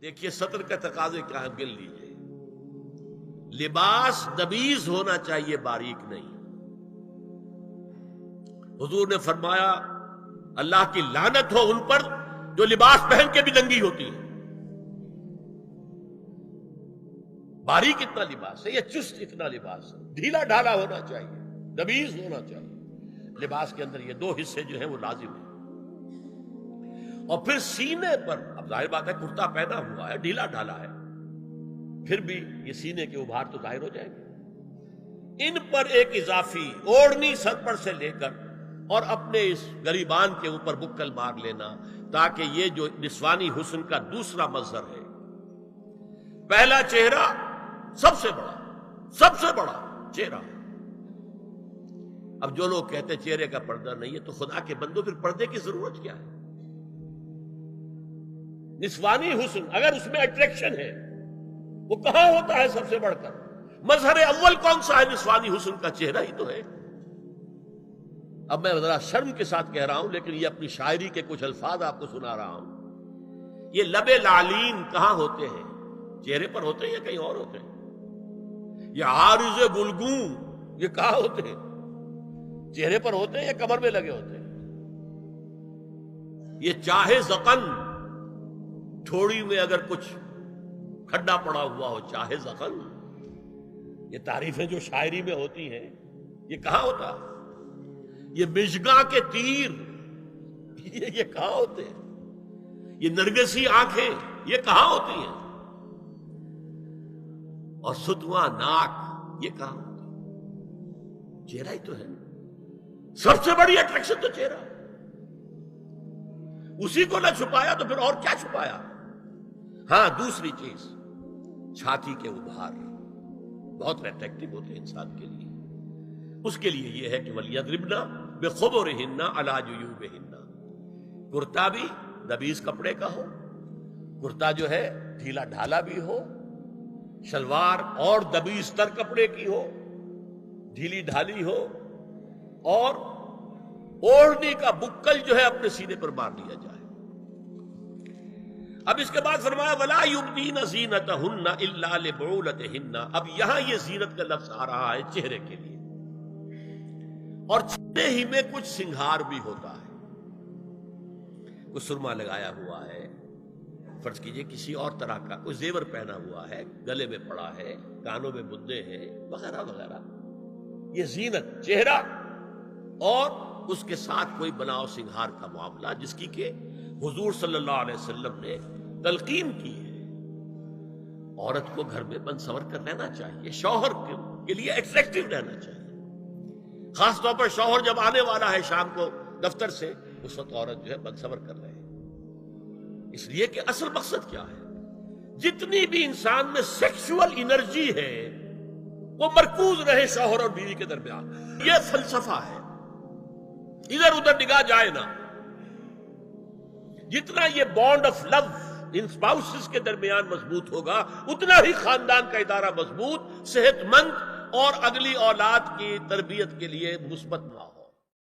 دیکھیے سطر کے تقاضے کیا ہے، گن لیجئے۔ لباس نبیز ہونا چاہیے، باریک نہیں۔ حضور نے فرمایا اللہ کی لعنت ہو ان پر جو لباس پہن کے بھی ننگی ہوتی ہے۔ باریک اتنا لباس ہے یا چست اتنا لباس ہے، ڈھیلا ڈھالا ہونا چاہیے، نبیز ہونا چاہیے۔ لباس کے اندر یہ دو حصے جو ہیں وہ لازم ہیں۔ اور پھر سینے پر، اب ظاہر بات ہے کرتا پہنا ہوا ہے، ڈھیلا ڈھالا ہے، پھر بھی یہ سینے کے ابھار تو ظاہر ہو جائیں گے۔ ان پر ایک اضافی اوڑھنی سر پر سے لے کر اور اپنے اس گریبان کے اوپر بکل مار لینا، تاکہ یہ جو نسوانی حسن کا دوسرا مظہر ہے، پہلا چہرہ سب سے بڑا چہرہ۔ اب جو لوگ کہتے ہیں چہرے کا پردہ نہیں ہے، تو خدا کے بندو پھر پردے کی ضرورت کیا ہے؟ نسوانی حسن اگر اس میں اٹریکشن ہے، وہ کہاں ہوتا ہے سب سے بڑھ کر؟ مظہر اول کون سا ہے نسوانی حسن کا؟ چہرہ ہی تو ہے۔ اب میں ذرا شرم کے ساتھ کہہ رہا ہوں، لیکن یہ اپنی شاعری کے کچھ الفاظ آپ کو سنا رہا ہوں۔ یہ لب لعلین کہاں ہوتے ہیں؟ چہرے پر ہوتے ہیں یا کہیں اور ہوتے ہیں؟ یہ عارض گلگوں یہ کہاں ہوتے ہیں؟ چہرے پر ہوتے ہیں یا کمر میں لگے ہوتے ہیں؟ یہ چاہے زقن، تھوڑی میں اگر کچھ کھڈا پڑا ہوا ہو، چاہے زخم، یہ تعریفیں جو شاعری میں ہوتی ہیں یہ کہاں ہوتا ہے؟ یہ مژگاں کے تیر یہ کہاں ہوتے ہیں؟ یہ نرگسی آنکھیں یہ کہاں ہوتی ہیں؟ اور ستواں ناک یہ کہاں ہوتی ہے؟ چہرہ ہی تو ہے، سب سے بڑی اٹریکشن تو چہرہ۔ اسی کو نہ چھپایا تو پھر اور کیا چھپایا؟ ہاں دوسری چیز، چھاتی کے ابھار بہت اٹریکٹیو ہوتے ہیں انسان کے لیے۔ اس کے لیے یہ ہے کہ وَلْيَضْرِبْنَ بِخُمُرِهِنَّ عَلَى جُيُوبِهِنَّ، کرتا بھی نبیز کپڑے کا ہو، کرتا جو ہے ڈھیلا ڈھالا بھی ہو، شلوار اور نبیز تر کپڑے کی ہو، ڈھیلی ڈھالی ہو، اور اوڑھنی کا بکل جو ہے اپنے سینے پر مار لیا جائے۔ اب اس کے بعد فرمایا وَلَا يُبْدِينَ زِينَتَهُنَّ إِلَّا لِبُعُولَتِهِنَّ۔ اب یہاں یہ زینت کا لفظ آ رہا ہے چہرے کے لیے، اور چہرے ہی میں کچھ سنگھار بھی ہوتا ہے۔ کچھ سرما لگایا ہوا ہے، فرض کیجئے کسی اور طرح کا کوئی زیور پہنا ہوا ہے، گلے میں پڑا ہے، کانوں میں بدے ہیں وغیرہ وغیرہ، یہ زینت چہرہ، اور اس کے ساتھ کوئی بناؤ سنگھار کا معاملہ، جس کی کہ حضور صلی اللہ علیہ وسلم نے تلقین کی ہے۔ عورت کو گھر میں بن سور کر رہنا چاہیے، شوہر کے لیے ایٹریکٹیو رہنا چاہیے۔ خاص طور پر شوہر جب آنے والا ہے شام کو دفتر سے، اس وقت عورت جو ہے بن سور کر رہے ہیں، اس لیے کہ اصل مقصد کیا ہے؟ جتنی بھی انسان میں سیکشول انرجی ہے وہ مرکوز رہے شوہر اور بیوی کے درمیان۔ یہ فلسفہ ہے، ادھر ادھر نگاہ جائے نا۔ جتنا یہ bond of love in spouses کے درمیان مضبوط ہوگا، اتنا ہی خاندان کا ادارہ مضبوط، صحت مند اور اگلی اولاد کی تربیت کے لیے مثبت ماحول۔